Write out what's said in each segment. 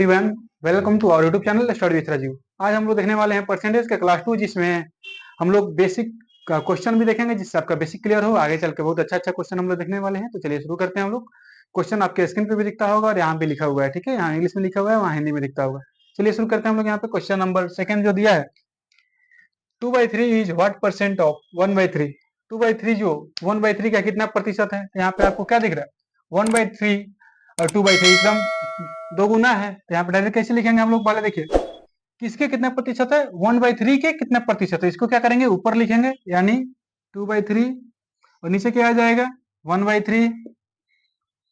Everyone, welcome to our YouTube channel study with Rajeev. आज हम लोग देखने वाले हैं परसेंटेज का क्लास 2, जिसमें हम लोग बेसिक का क्वेश्चन भी देखेंगे, जिससे आपका बेसिक क्लियर हो। आगे चल के बहुत अच्छा क्वेश्चन हम लोग देखने वाले हैं। तो चलिए शुरू करते हैं हम लोग। क्वेश्चन आपके स्क्रीन पे भी दिखता होगा और यहाँ पे लिखा हुआ है, ठीक है। यहाँ इंग्लिश में लिखा हुआ है, वहाँ हिंदी में दिखता होगा। चलिए शुरू करते हैं हम लोग। यहाँ पे क्वेश्चन नंबर सेकंड जो दिया है, 2/3 इज व्हाट परसेंट ऑफ 1/3। 2/3 जो 1/3 का कितना प्रतिशत है। तो यहाँ पे आपको क्या दिख रहा है, 1/3 और 2/3 एकदम दो गुना है। तो यहाँ पे डायरेक्ट कैसे लिखेंगे हम लोग, पहले देखिए किसके कितने प्रतिशत है, 1/3 के कितने प्रतिशत है। इसको क्या करेंगे, ऊपर लिखेंगे यानी 2/3 और नीचे क्या आ जाएगा 1/3।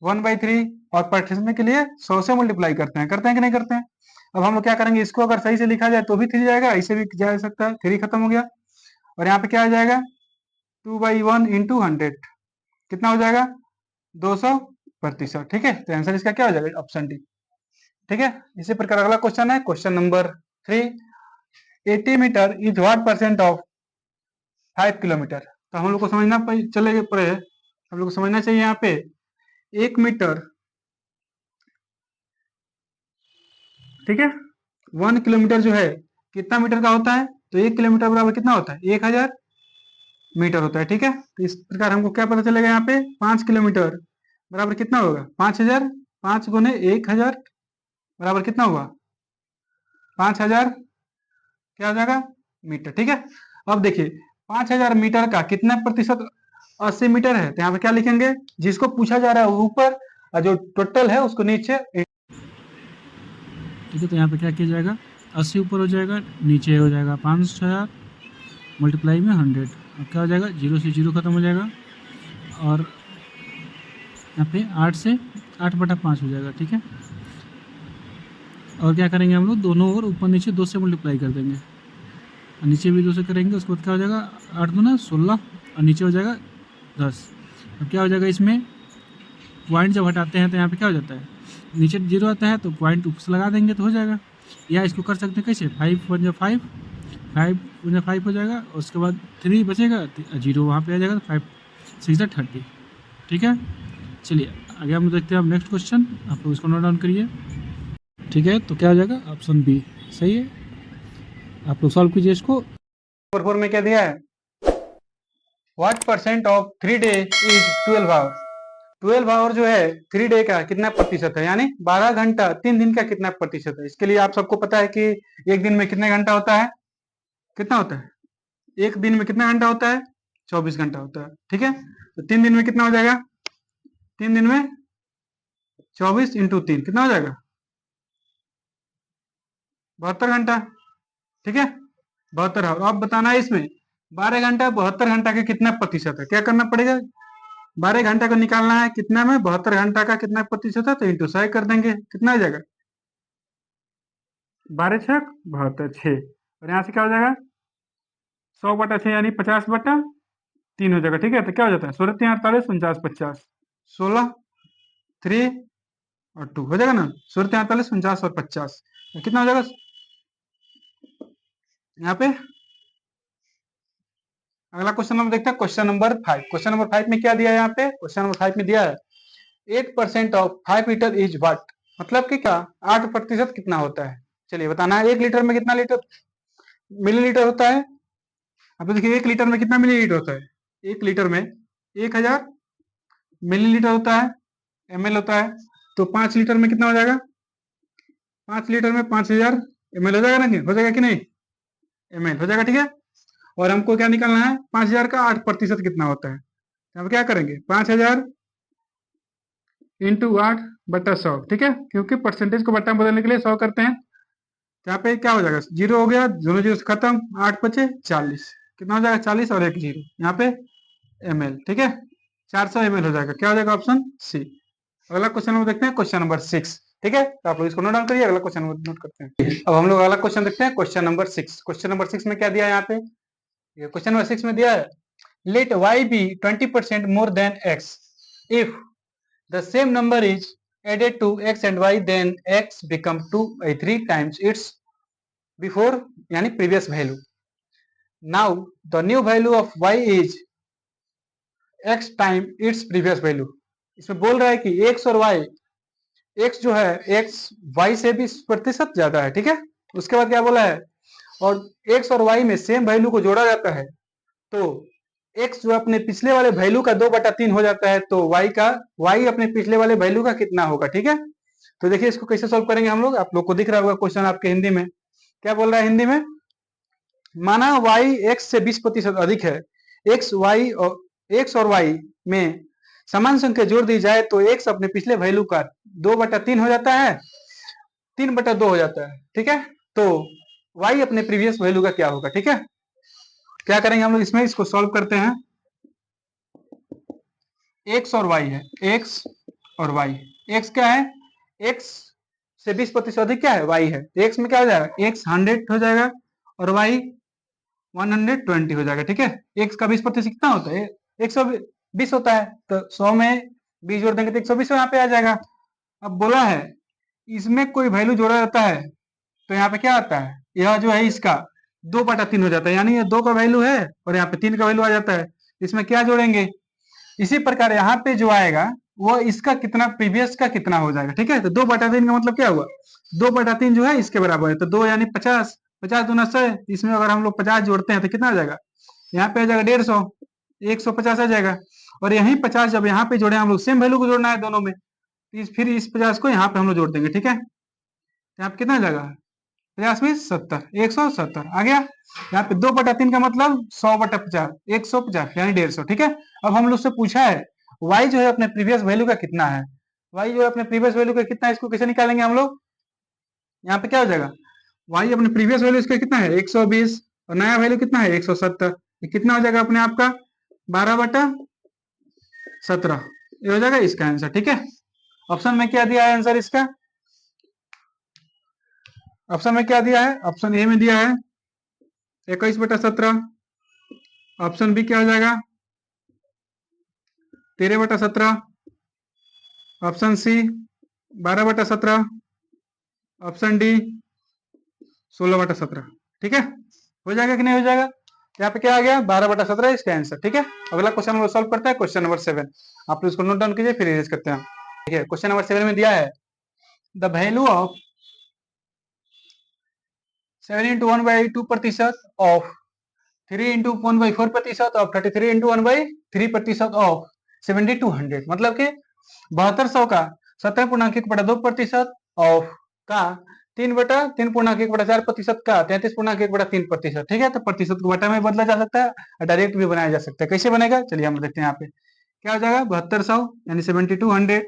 1/3 और प्रतिशत के लिए 100 से मल्टीप्लाई करते हैं कि नहीं करते हैं। अब हम लोग क्या करेंगे, इसको अगर सही से लिखा जाए तो भी 3 जाएगा, ऐसे भी जा सकता है, 3 खत्म हो गया। और यहाँ पे क्या आ जाएगा 2/1 इंटू 100 कितना हो जाएगा 200%। ठीक है, तो आंसर इसका क्या हो जाएगा, ऑप्शन डी। ठीक है, इसी प्रकार अगला क्वेश्चन है, question number 3। 80 metre is what percent of 5 kilometre. तो हम लोग को समझना चले पड़े, हम लोग को समझना चाहिए यहाँ पे 1 मीटर, ठीक है। 1 किलोमीटर जो है कितना मीटर का होता है, तो 1 किलोमीटर बराबर कितना होता है 1000 मीटर होता है। ठीक है, तो इस प्रकार हमको क्या पता चलेगा, यहाँ पे 5 किलोमीटर बराबर कितना होगा 5000। 5 गुने 1000 बराबर कितना हुआ 5000, क्या हो जाएगा मीटर। ठीक है, अब देखिए 5000 मीटर का कितना प्रतिशत 80 मीटर है। तो यहाँ पे क्या लिखेंगे, जिसको पूछा जा रहा है ऊपर और जो टोटल है उसको नीचे। ठीक है, तो यहाँ पे क्या किया जाएगा, 80 ऊपर हो जाएगा, नीचे हो जाएगा 5000 मल्टीप्लाई में 100। अब क्या हो जाएगा, 0 से 0 खत्म हो जाएगा और यहाँ पे 8 से 8/5 हो जाएगा। ठीक है, और क्या करेंगे हम लोग, दोनों ओर ऊपर नीचे 2 से मल्टीप्लाई कर देंगे और नीचे भी 2 से करेंगे। उसके बाद क्या हो जाएगा 8 दूना 16 और नीचे हो जाएगा 10। अब क्या हो जाएगा, इसमें पॉइंट जब हटाते हैं तो यहाँ पे क्या हो जाता है, नीचे 0 आता है तो पॉइंट ऊपर से लगा देंगे तो हो जाएगा। या इसको कर सकते हैं कैसे, 5 1 5, 5 1 5 हो जाएगा और उसके बाद 3 बचेगा, 0 वहाँ पे आ जाएगा, तो 5 6 30। ठीक है, चलिए आगे हम देखते हैं। अब नेक्स्ट क्वेश्चन आप लोग इसको नोट डाउन करिए। ठीक है, तो क्या हो जाएगा, ऑप्शन बी सही है। आप लोग सॉल्व कीजिए इसको। नंबर 4 में क्या दिया है, what percent of 3 day is 12 hour. 12 hour जो है 3 डे का कितना प्रतिशत है, यानी 12 घंटा 3 दिन का कितना प्रतिशत है। इसके लिए आप सबको पता है कि एक दिन में कितने घंटा होता है, कितना होता है एक दिन में कितना घंटा होता है 24 घंटा होता है। ठीक है, तो 3 दिन में कितना हो जाएगा, 3 दिन में 24 इंटू 3 कितना हो जाएगा 72 घंटा। ठीक है, 72 आवर। अब बताना है इसमें 12 घंटा 72 घंटा का कितना प्रतिशत है। क्या करना पड़ेगा, 12 घंटा को निकालना है, कितना में 72 घंटा का कितना प्रतिशत है, तो इंटू 100 कर देंगे, कितना आ जाएगा 12 छक 72 6। और यहाँ से क्या हो जाएगा 100/6 यानी 50/3 हो जाएगा। ठीक है, तो क्या हो जाता है 16 3 48 49 50, 16 3 और 2 हो जाएगा ना, 16 3 48 49 और 50, तो कितना हो जाएगा यहाँ पे। अगला क्वेश्चन हम देखते हैं, क्वेश्चन नंबर 5। क्वेश्चन नंबर 5 में क्या दिया है, यहाँ पे क्वेश्चन नंबर 5 में दिया है 8% ऑफ 5 लीटर इज व्हाट। मतलब कि क्या 8% कितना होता है। चलिए बताना है, 1 लीटर में कितना लीटर मिलीलीटर होता है। अब तो देखिए 1 लीटर में कितना मिलीलीटर होता है, 1 लीटर में 1000 मिलीलीटर होता है, ml होता है। तो 5 लीटर में कितना हो जाएगा, 5 लीटर में 5000 ml हो जाएगा ना, हो जाएगा कि नहीं, ml हो जाएगा। ठीक है, और हमको क्या निकालना है 5000 का 8% कितना होता है। तो हम क्या करेंगे 5000 इंटू 8/100। ठीक है, क्योंकि परसेंटेज को बट्टा में बदलने के लिए 100 करते हैं। यहाँ पे क्या हो जाएगा, 0 हो गया, दोनों जीरो से खत्म, 8 बचे 40, कितना हो जाएगा 40 और 1 0 यहाँ पे ml। ठीक है, 400 ml हो जाएगा, क्या हो जाएगा ऑप्शन सी। अगला क्वेश्चन हम देखते हैं, क्वेश्चन नंबर 6। ठीक है, तो आप लोग इसको नोट डाउन करिए, अगला क्वेश्चन नोट करते हैं। अब हम लोग अगला क्वेश्चन देखते हैं, क्वेश्चन नंबर 6। क्वेश्चन नंबर 6 में क्या दिया है, यहाँ पे क्वेश्चन नंबर 6 में दिया है late y be 20% more than x if the same number is added to x and y, then x become 3 times its before यानी previous value. Now the new value of y is x time its previous value. इसमें बोल रहा है कि x और y x जो है x Y से 20% ज्यादा है, ठीक है। उसके बाद क्या बोला है, और एक्स और वाई में सेम वैल्यू को जोड़ा जाता है तो एक्स जो अपने पिछले वाले वैल्यू का 2/3 हो जाता है, तो वाई अपने पिछले वाले वैल्यू का कितना होगा, ठीक है। तो देखिए इसको कैसे सॉल्व करेंगे हम लोग, आप लोग को दिख रहा होगा क्वेश्चन आपके हिंदी में। क्या बोल रहा है हिंदी में, माना वाई एक्स से 20% अधिक है, एक्स और वाई में समान संख्या जोड़ दी जाए तो एक्स अपने पिछले वैल्यू का 2/3 हो जाता है, 3/2 हो जाता है, ठीक है। तो वाई अपने प्रीवियस वैल्यू का क्या होगा, ठीक है। क्या करेंगे हम लोग इसमें, इसको सॉल्व करते हैं। एक्स और वाई है, एक्स और वाई, एक्स क्या है, एक्स से 20% अधिक क्या है, वाई है। एक्स में क्या हो जाएगा, एक्स 100 हो जाएगा और वाई 120 हो जाएगा, ठीक है। एक्स का 20% कितना होता है, 120 होता है, तो 100 में 20 जोड़ देंगे तो 120 यहाँ पे आ जाएगा। अब बोला है इसमें कोई वैल्यू जोड़ा जाता है तो यहाँ पे क्या आता है, यह जो है इसका 2/3 हो जाता है, यानी ये 2 का वैल्यू है और यहाँ पे 3 का वैल्यू आ जाता है। इसमें क्या जोड़ेंगे, इसी प्रकार यहाँ पे जो आएगा वो इसका कितना, प्रीवियस का कितना हो जाएगा, ठीक है। तो 2/3 का मतलब क्या हुआ, 2/3 जो है इसके बराबर है, तो 2 यानी 50, 50 दूना 100, इसमें अगर हम लोग 50 जोड़ते हैं तो कितना आ जाएगा, यहाँ पे आ जाएगा 150, 150 आ जाएगा। और यही 50 जब यहाँ पे जोड़े हम लोग, सेम वैल्यू को जोड़ना है दोनों में, फिर इस 50 को यहाँ पे हम लोग जोड़ देंगे, ठीक है। तो यहाँ पे कितना आ जाएगा, 50 में 70, 170 आ गया। यहाँ पे 2/3 का मतलब 100/50, 150 यानी 150, ठीक है। अब हम लोग से पूछा है y जो है अपने प्रीवियस वैल्यू का कितना है, y जो है अपने प्रीवियस वैल्यू का कितना है, इसको कैसे निकालेंगे हम लोग। यहाँ पे क्या हो जाएगा, y अपने प्रीवियस वैल्यू इसका कितना है 120 और नया वैल्यू कितना है 170, ये कितना हो जाएगा अपने आप का 12/17, ये हो जाएगा इसका आंसर, ठीक है। ऑप्शन में क्या दिया है आंसर इसका, ऑप्शन में क्या दिया है, ऑप्शन ए में दिया है 21/17, ऑप्शन बी क्या हो जाएगा 13/17, ऑप्शन सी 12/17, ऑप्शन डी 16/17, ठीक है। हो जाएगा कि नहीं हो जाएगा, यहाँ पे क्या आ गया 12/17 इसका आंसर, ठीक है। अगला क्वेश्चन हम सॉल्व करते हैं, क्वेश्चन नंबर 7, आप इसको नोट डाउन कीजिए फिर इरेज करते हैं, ठीक है। क्वेश्चन नंबर 7 में दिया है the value of 7 into 1/2% of 3 into 1/4% of 33 into 1/3% of 7200, मतलब कि 7200 का 17.1/2% ऑफ का 3/3.1/4% का 33.1/3%, ठीक है। तो प्रतिशत को बटा में बदला जा सकता है और डायरेक्ट भी बनाया जा सकता है, कैसे बनेगा चलिए हम देखते हैं। यहाँ पे क्या हो जाएगा 7200 यानी 7200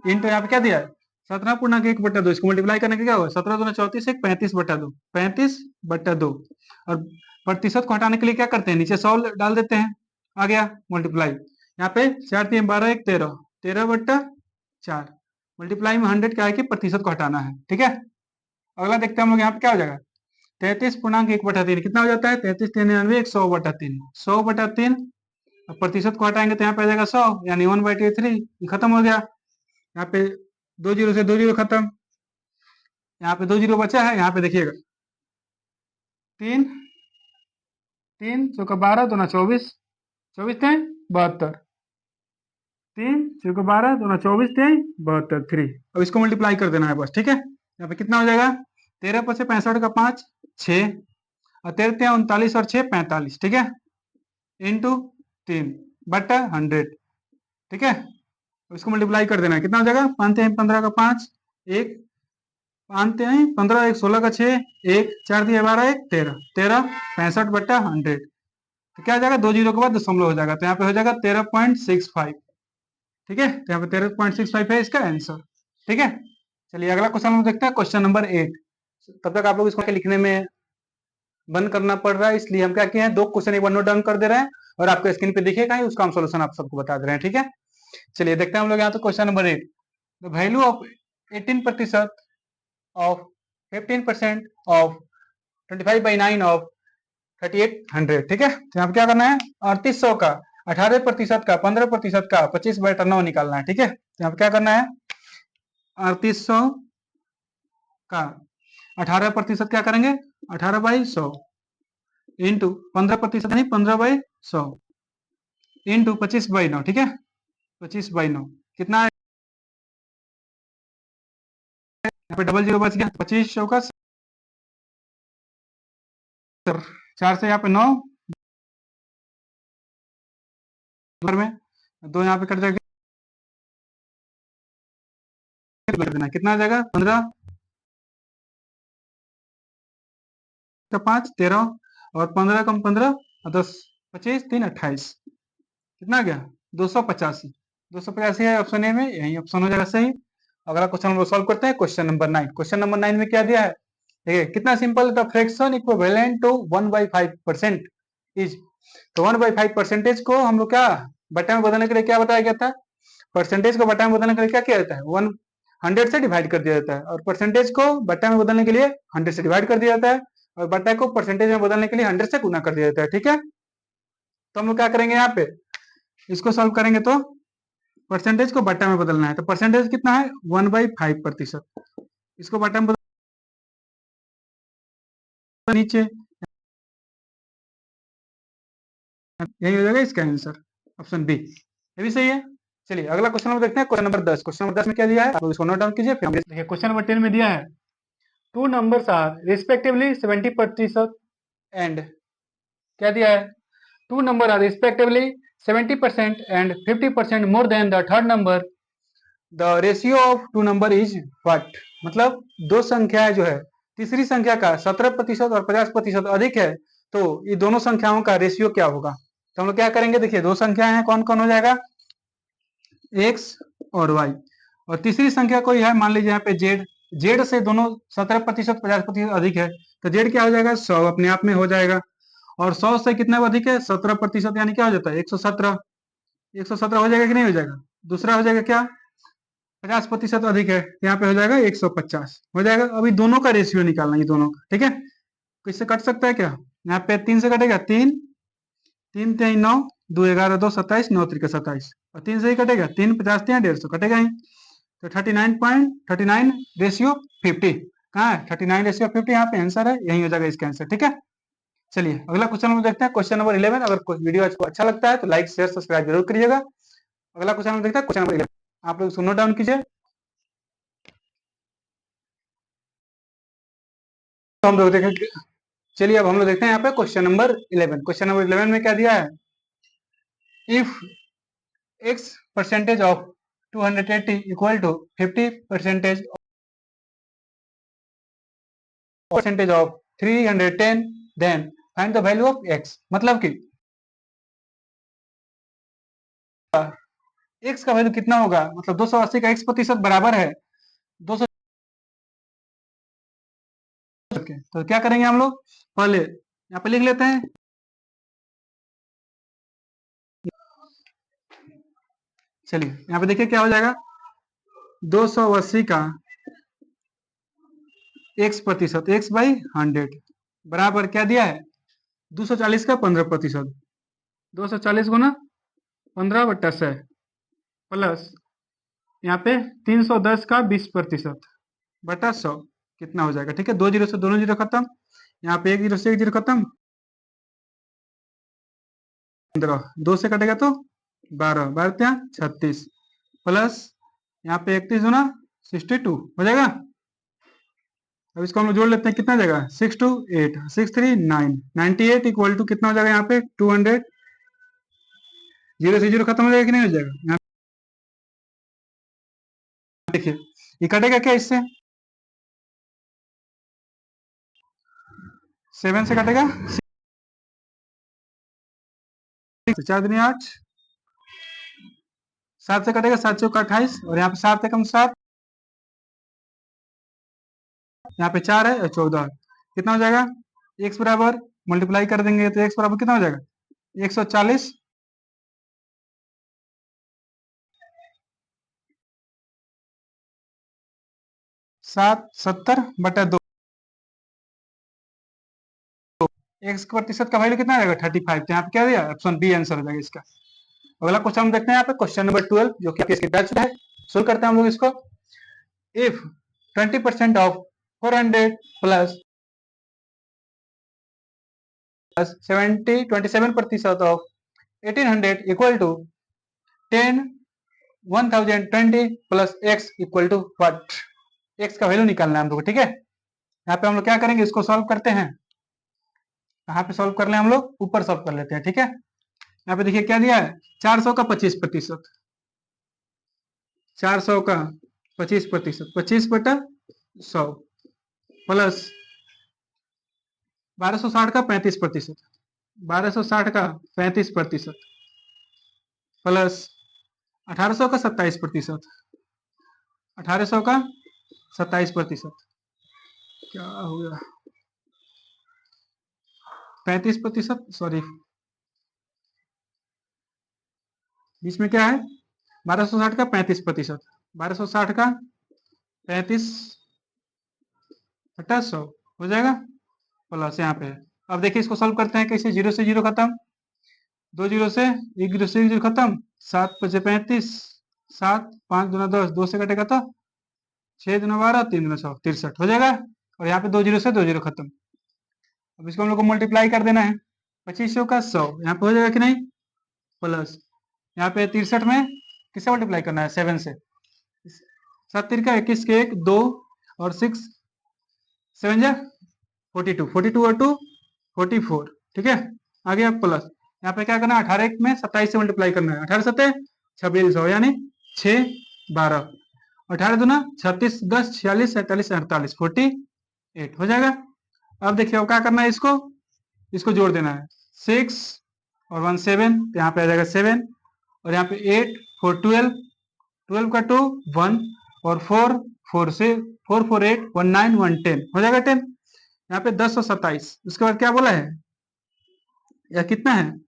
इंटू यहाँ पे क्या दिया है 17.1/2, इसको मल्टीप्लाई करने के क्या होगा 17 दूना 34, 35/2, 35/2, और प्रतिशत को हटाने के लिए क्या करते हैं नीचे 100 डाल देते हैं, आ गया मल्टीप्लाई, यहाँ पे 4 3 12 1 13, 13/4, मल्टीप्लाई में 100 क्या है कि प्रतिशत को हटाना है, ठीक है। अगला देखते हैं हम लोग, यहाँ पे क्या हो जाएगा 33.1/3 कितना हो जाता है 33 3 100/3, 100/3, प्रतिशत को हटाएंगे तो यहाँ पे आ जाएगा 100 यानी 1/3, खत्म हो गया। यहाँ पे 2 जीरो से 2 जीरो खत्म, यहाँ पे 2 जीरो बचा है, यहाँ पे देखिएगा 3 3 चौका 12 दूना 24, 24 3 72, 3 चौका 12 दूना 24 3 72 3, अब इसको मल्टीप्लाई कर देना है बस, ठीक है। यहाँ पे कितना हो जाएगा 13 पर से 65 का 5 6 और 13 39 और 6 45, ठीक है, इंटू 3/100, ठीक है। इसको मल्टीप्लाई कर देना है, कितना हो जाएगा 5 3 15 का 5 1 5 3 15 1 16 का 6 1 4 दिया 12 1 13 13 65/100, तो क्या हो जाएगा 2 जीरो के बाद दशमलव हो जाएगा, तो यहाँ पे हो जाएगा 13.65, ठीक है। तो यहाँ पे 13.65 है इसका आंसर, ठीक है। चलिए अगला क्वेश्चन हम देखते हैं, क्वेश्चन नंबर 8। तब तक आप लोग इसको लिखने में बंद करना पड़ रहा है, इसलिए हम क्या किए हैं 2 क्वेश्चन एक बार नोट डाउन कर दे रहे हैं और आपको स्क्रीन पे दिखेगा ही, उसका हम सोल्यूशन आप सबको बता दे रहे हैं, ठीक है। चलिए देखते हैं हम लोग यहाँ तो question number 8, the value of 18% of 15% of 25/9 of 3800, ठीक है। तो यहाँ पे क्या करना है 3800 का 18% का 15% का 25/9 निकालना है, ठीक है। तो यहाँ पे क्या करना है 3800 का 18% क्या करेंगे 18/100 इंटू 15% नहीं 15/100 इंटू 25/9, ठीक है, 25/9 कितना पे डबल जीरो बच गया, 25 चौका 4 से यहाँ पे 9 में 2 यहाँ पे कट जाएगा, कितना आ जाएगा 15 का 5 13 और 15 कम 15 और 10 25 3 28 कितना आ गया 285। 285 है ऑप्शन ए में, यही ऑप्शन हो जाएगा सही। अगला क्वेश्चन हम लोग सॉल्व करते हैं, क्वेश्चन नंबर 9। क्वेश्चन नंबर 9 में क्या दिया है, देखिए कितना simple, the fraction equivalent to 1/5% is, तो 1/5 परसेंटेज को हम लोग क्या बटा में बदलने के लिए क्या बताया गया था, परसेंटेज को बटा में बदलने के लिए क्या किया जाता है 100 से डिवाइड कर दिया जाता है, और परसेंटेज को बटा में बदलने के लिए 100 से डिवाइड कर दिया जाता है, और बटा को परसेंटेज में बदलने के लिए 100 से गुना कर दिया जाता है, ठीक है। तो हम लोग क्या करेंगे यहाँ पे, इसको सॉल्व करेंगे तो परसेंटेज को बटा में बदलना है, तो परसेंटेज कितना है 1/5%, इसको बटा में बदल नीचे, यही हो जाएगा इसका आंसर ऑप्शन बी, ये भी सही है। चलिए अगला क्वेश्चन नंबर देखते हैं, क्वेश्चन नंबर 10। क्वेश्चन नंबर 10 में क्या दिया है, आप इसको नोट डाउन कीजिए, फिर हम देखिए क्वेश्चन नंबर 10 में दिया है two numbers are respectively 70% and, क्या दिया है, two number are respectively 70% and 50% more than the third number, the ratio of two number is what, मतलब दो संख्याएं जो है तीसरी संख्या का 17% और 50% अधिक है, तो ये दोनों संख्याओं का रेशियो क्या होगा। तो हम लोग क्या करेंगे, देखिए दो संख्याएं हैं, कौन कौन हो जाएगा x और y, और तीसरी संख्या कोई है, मान लीजिए यहाँ पे z, z से दोनों 17% 50% अधिक है, तो z क्या हो जाएगा 100 अपने आप में हो जाएगा, और 100 से कितना अधिक है 17%, यानी क्या हो जाता है 117, 117 हो जाएगा कि नहीं हो जाएगा। दूसरा हो जाएगा क्या 50% अधिक है, यहाँ पे हो जाएगा 150 हो जाएगा। अभी दोनों का रेशियो निकालना है, दोनों का, ठीक है। किससे कट सकता है क्या, यहाँ पे 3 से कटेगा 3, 3 3 9 2 11 2 27 9 3 27, और 3 से ही कटेगा 3 50 3 150 कटेगा ही, तो 39.39 रेशियो 50, कहाँ है 39/50, यहाँ पे आंसर है, यही हो जाएगा इसका आंसर, ठीक है। चलिए अगला क्वेश्चन नंबर देखते हैं, क्वेश्चन नंबर 11। अगर कोई वीडियो आपको अच्छा लगता है तो लाइक शेयर सब्सक्राइब जरूर करिएगा। अगला क्वेश्चन नंबर देखते हैं, क्वेश्चन नंबर 11, आप लोग नोट डाउन कीजिए। तो हम लोग देखें, चलिए अब हम लोग देखते हैं यहाँ पे क्वेश्चन नंबर 11। क्वेश्चन नंबर 11 में क्या दिया है, if x percentage of 280 equal to 50% of 310, then find the value of x, मतलब कि x का वैल्यू कितना होगा, मतलब 280 का x प्रतिशत बराबर है 200 के, तो क्या करेंगे हम लोग, पहले यहाँ पे लिख लेते हैं, चलिए यहाँ पे देखिए क्या हो जाएगा 280 का x प्रतिशत, x बाई 100 बराबर क्या दिया है 240 का 15%, 240 गुना 15/100 प्लस यहाँ पे 310 का 20% बटा 100 कितना हो जाएगा, ठीक है। 2 जीरो से दोनों जीरो खत्म, यहाँ पे 1 जीरो से 1 जीरो खत्म, 15 2 से कटेगा तो 12 12 36 प्लस यहाँ पे 31 गुना 62 हो जाएगा। अब इसको हम लोग जोड़ लेते हैं, कितना जाएगा 6 2 8 6 3 9 98 इक्वल टू कितना हो जाएगा यहाँ पे 200, जीरो से जीरो खत्म हो जाएगा कि नहीं हो जाएगा। यहाँ देखिए ये कटेगा क्या इससे, 7 से कटेगा 4 दूनी 8, 7 से कटेगा 7 चौका 28, और यहाँ पे 7 से कम 7, यहाँ पे 4 है और 14 कितना हो जाएगा, x बराबर मल्टीप्लाई कर देंगे तो x बराबर कितना हो जाएगा 140 70/2, x प्रतिशत का वैल्यू कितना आएगा 35, तो यहाँ पे क्या दिया ऑप्शन बी आंसर हो जाएगा इसका। अगला क्वेश्चन हम देखते हैं यहाँ पे क्वेश्चन नंबर 12, जो कि इसके बैच है, सोल्व करते हैं हम लोग इसको। If 20% of 400 plus 27% of 1800 equal to 10 1020 plus x equal to what, x का वैल्यू निकालना है हम लोग को, ठीक है। यहाँ पे हम लोग क्या करेंगे, इसको सॉल्व करते हैं। कहाँ पे सॉल्व कर ले हम लोग, ऊपर सॉल्व कर लेते हैं, ठीक है। यहाँ पे देखिए क्या दिया है, 400 का 25%, 400 का 25%, 25/100 प्लस 1260 का 35%, 1260 का 35% प्लस 1800 का 27%, 1800 का 27%, क्या हो गया, 35%, सॉरी बीच में क्या है, 1260 का 35%, 1260 का 35/100 हो जाएगा प्लस यहाँ पे। अब देखिए इसको सॉल्व करते हैं कैसे, 0 से 0 खत्म, 2 0 से 1 0 से 1 0 खत्म, 7 5 35, 7 5 दूना 10, 2 से कटेगा तो 6 दूना 12, 3 दूना 6, 63 हो जाएगा। और यहाँ पे 2 0 से 2 0 खत्म। अब इसको हम लोग को मल्टीप्लाई कर देना है, 2500 का 100 यहाँ पे हो जाएगा कि नहीं, प्लस यहाँ पे 63 में किससे मल्टीप्लाई करना है, 7 से, 7 3 का 21 के 1 2 और 6 7 जा 42, 42 और 2 44, ठीक है। आ गया प्लस, यहाँ पे क्या करना है, 18 में 27 से मल्टीप्लाई करना है, 18 सत्ते 2600 यानी 6 12, 18 दूना 36 10 46 47 48 48 हो जाएगा। अब देखिए अब क्या करना है, इसको जोड़ देना है, 6 और 1 7, तो यहाँ पे आ जाएगा 7 और यहाँ पे 8 4 12, 12 का 2 1 और 4 4 से 4 4 8 1 9 1 10 हो जाएगा 10। यहाँ पे 1027, उसके बाद क्या बोला है, या कितना है,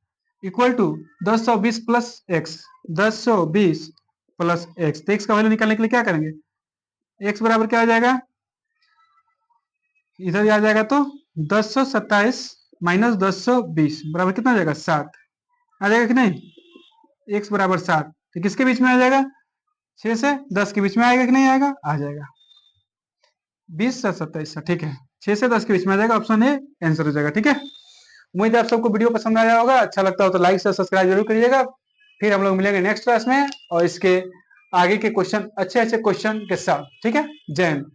equal to 1020 plus x, 1020 plus x. तो एक्स का वैल्यू निकालने के लिए क्या करेंगे, एक्स बराबर क्या आ जाएगा, इधर आ जाएगा तो 1027 माइनस 1020 बराबर कितना आ जाएगा, 7 आ जाएगा कि नहीं, एक्स बराबर 7, तो किसके बीच में आ जाएगा, 6 से 10 के बीच में आएगा कि नहीं आएगा, आ जाएगा 20 से 27, ठीक है, 6 से 10 के बीच में आ जाएगा, ऑप्शन ए आंसर हो जाएगा, ठीक है। उम्मीद है आप सबको वीडियो पसंद आया होगा, अच्छा लगता हो तो लाइक से सब्सक्राइब जरूर करिएगा। फिर हम लोग मिलेंगे नेक्स्ट क्लास में और इसके आगे के क्वेश्चन, अच्छे अच्छे क्वेश्चन के साथ, ठीक है। जय हिंद।